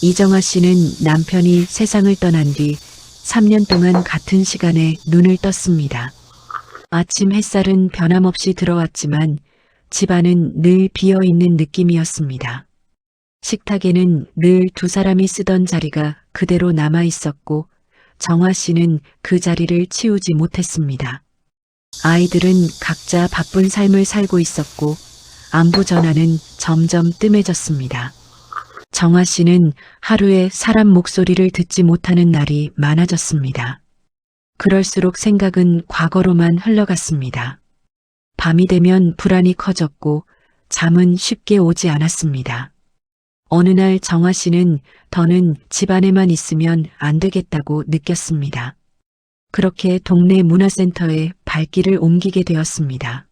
이정아 씨는 남편이 세상을 떠난 뒤 3년 동안 같은 시간에 눈을 떴습니다. 아침 햇살은 변함없이 들어왔지만 집안은 늘 비어있는 느낌이었습니다. 식탁에는 늘 두 사람이 쓰던 자리가 그대로 남아 있었고 정화 씨는 그 자리를 치우지 못했습니다. 아이들은 각자 바쁜 삶을 살고 있었고 안부 전화는 점점 뜸해졌습니다. 정화 씨는 하루에 사람 목소리를 듣지 못하는 날이 많아졌습니다. 그럴수록 생각은 과거로만 흘러갔습니다. 밤이 되면 불안이 커졌고 잠은 쉽게 오지 않았습니다. 어느 날 정화 씨는 더는 집안에만 있으면 안 되겠다고 느꼈습니다. 그렇게 동네 문화센터에 발길을 옮기게 되었습니다.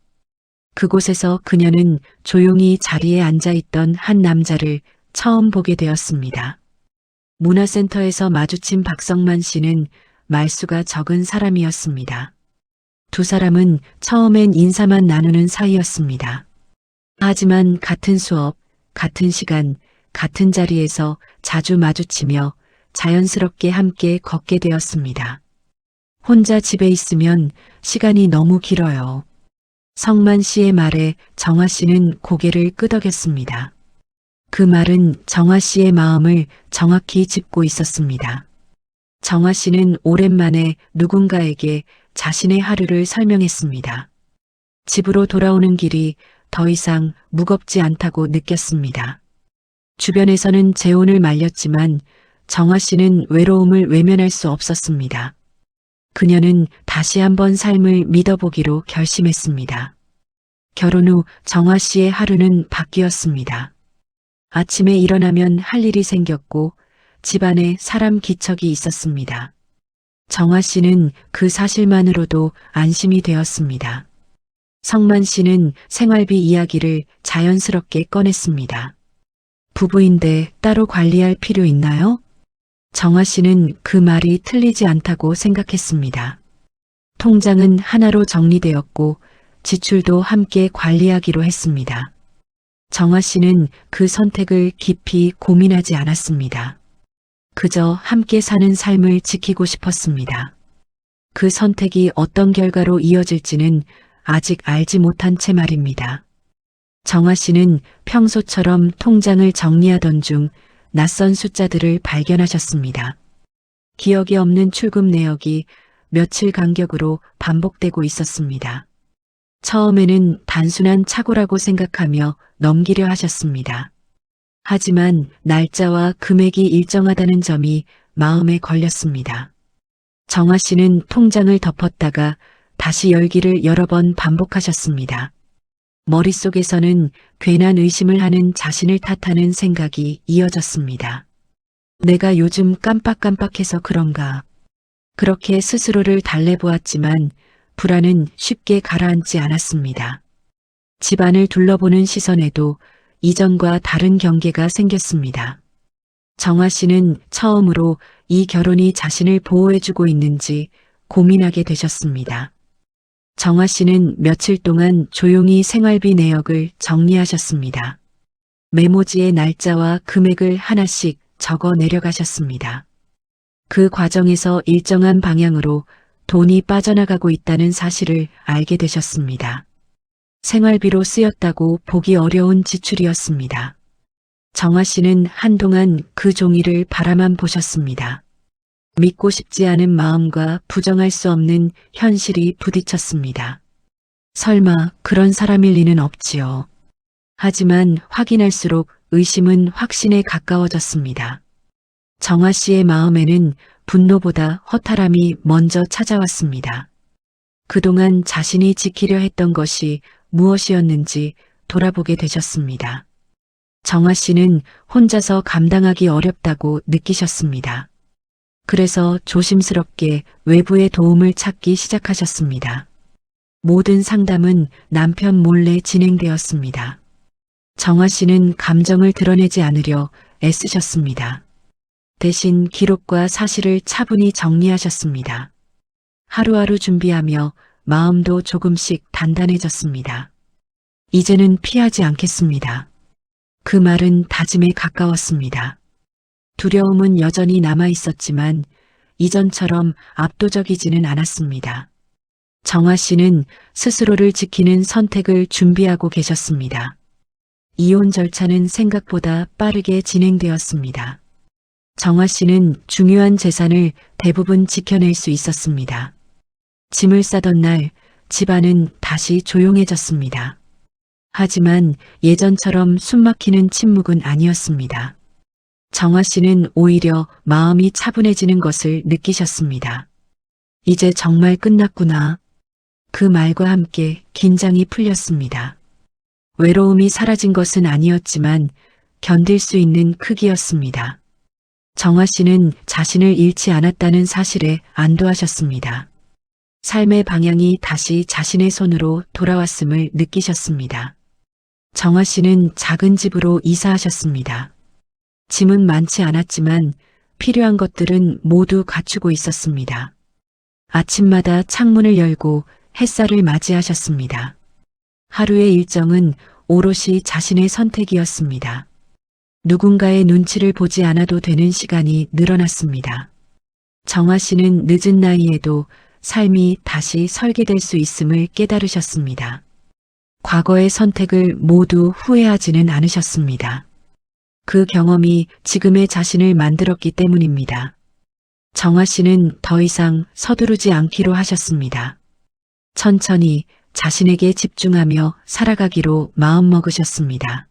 그곳에서 그녀는 조용히 자리에 앉아 있던 한 남자를 처음 보게 되었습니다. 문화센터에서 마주친 박성만 씨는 말수가 적은 사람이었습니다. 두 사람은 처음엔 인사만 나누는 사이였습니다. 하지만 같은 수업, 같은 시간, 같은 자리에서 자주 마주치며 자연스럽게 함께 걷게 되었습니다. 혼자 집에 있으면 시간이 너무 길어요. 성만 씨의 말에 정화 씨는 고개를 끄덕였습니다. 그 말은 정화 씨의 마음을 정확히 짚고 있었습니다. 정화 씨는 오랜만에 누군가에게 자신의 하루를 설명했습니다. 집으로 돌아오는 길이 더 이상 무겁지 않다고 느꼈습니다. 주변에서는 재혼을 말렸지만 정화 씨는 외로움을 외면할 수 없었습니다. 그녀는 다시 한번 삶을 믿어보기로 결심했습니다. 결혼 후 정화 씨의 하루는 바뀌었습니다. 아침에 일어나면 할 일이 생겼고 집안에 사람 기척이 있었습니다. 정화 씨는 그 사실만으로도 안심이 되었습니다. 성만 씨는 생활비 이야기를 자연스럽게 꺼냈습니다. 부부인데 따로 관리할 필요 있나요? 정화 씨는 그 말이 틀리지 않다고 생각했습니다. 통장은 하나로 정리되었고 지출도 함께 관리하기로 했습니다. 정화 씨는 그 선택을 깊이 고민하지 않았습니다. 그저 함께 사는 삶을 지키고 싶었습니다. 그 선택이 어떤 결과로 이어질지는 아직 알지 못한 채 말입니다. 정화 씨는 평소처럼 통장을 정리하던 중 낯선 숫자들을 발견하셨습니다. 기억이 없는 출금 내역이 며칠 간격으로 반복되고 있었습니다. 처음에는 단순한 착오라고 생각하며 넘기려 하셨습니다. 하지만 날짜와 금액이 일정하다는 점이 마음에 걸렸습니다. 정화 씨는 통장을 덮었다가 다시 열기를 여러 번 반복하셨습니다. 머릿속에서는 괜한 의심을 하는 자신을 탓하는 생각이 이어졌습니다. 내가 요즘 깜빡깜빡해서 그런가. 그렇게 스스로를 달래보았지만 불안은 쉽게 가라앉지 않았습니다. 집안을 둘러보는 시선에도 이전과 다른 경계가 생겼습니다. 정화 씨는 처음으로 이 결혼이 자신을 보호해주고 있는지 고민하게 되셨습니다. 정화 씨는 며칠 동안 조용히 생활비 내역을 정리하셨습니다. 메모지에 날짜와 금액을 하나씩 적어 내려가셨습니다. 그 과정에서 일정한 방향으로 돈이 빠져나가고 있다는 사실을 알게 되셨습니다. 생활비로 쓰였다고 보기 어려운 지출이었습니다. 정화 씨는 한동안 그 종이를 바라만 보셨습니다. 믿고 싶지 않은 마음과 부정할 수 없는 현실이 부딪혔습니다. 설마 그런 사람일 리는 없지요. 하지만 확인할수록 의심은 확신에 가까워졌습니다. 정화 씨의 마음에는 분노보다 허탈함이 먼저 찾아왔습니다. 그동안 자신이 지키려 했던 것이 무엇이었는지 돌아보게 되셨습니다. 정화 씨는 혼자서 감당하기 어렵다고 느끼셨습니다. 그래서 조심스럽게 외부의 도움을 찾기 시작하셨습니다. 모든 상담은 남편 몰래 진행되었습니다. 정화 씨는 감정을 드러내지 않으려 애쓰셨습니다. 대신 기록과 사실을 차분히 정리하셨습니다. 하루하루 준비하며 마음도 조금씩 단단해졌습니다. 이제는 피하지 않겠습니다. 그 말은 다짐에 가까웠습니다. 두려움은 여전히 남아 있었지만 이전처럼 압도적이지는 않았습니다. 정화 씨는 스스로를 지키는 선택을 준비하고 계셨습니다. 이혼 절차는 생각보다 빠르게 진행되었습니다. 정화 씨는 중요한 재산을 대부분 지켜낼 수 있었습니다. 짐을 싸던 날 집안은 다시 조용해졌습니다. 하지만 예전처럼 숨막히는 침묵은 아니었습니다. 정화 씨는 오히려 마음이 차분해지는 것을 느끼셨습니다. 이제 정말 끝났구나. 그 말과 함께 긴장이 풀렸습니다. 외로움이 사라진 것은 아니었지만 견딜 수 있는 크기였습니다. 정화 씨는 자신을 잃지 않았다는 사실에 안도하셨습니다. 삶의 방향이 다시 자신의 손으로 돌아왔음을 느끼셨습니다. 정화 씨는 작은 집으로 이사하셨습니다. 짐은 많지 않았지만 필요한 것들은 모두 갖추고 있었습니다. 아침마다 창문을 열고 햇살을 맞이하셨습니다. 하루의 일정은 오롯이 자신의 선택이었습니다. 누군가의 눈치를 보지 않아도 되는 시간이 늘어났습니다. 정화 씨는 늦은 나이에도 삶이 다시 설계될 수 있음을 깨달으셨습니다. 과거의 선택을 모두 후회하지는 않으셨습니다. 그 경험이 지금의 자신을 만들었기 때문입니다. 정화 씨는 더 이상 서두르지 않기로 하셨습니다. 천천히 자신에게 집중하며 살아가기로 마음먹으셨습니다.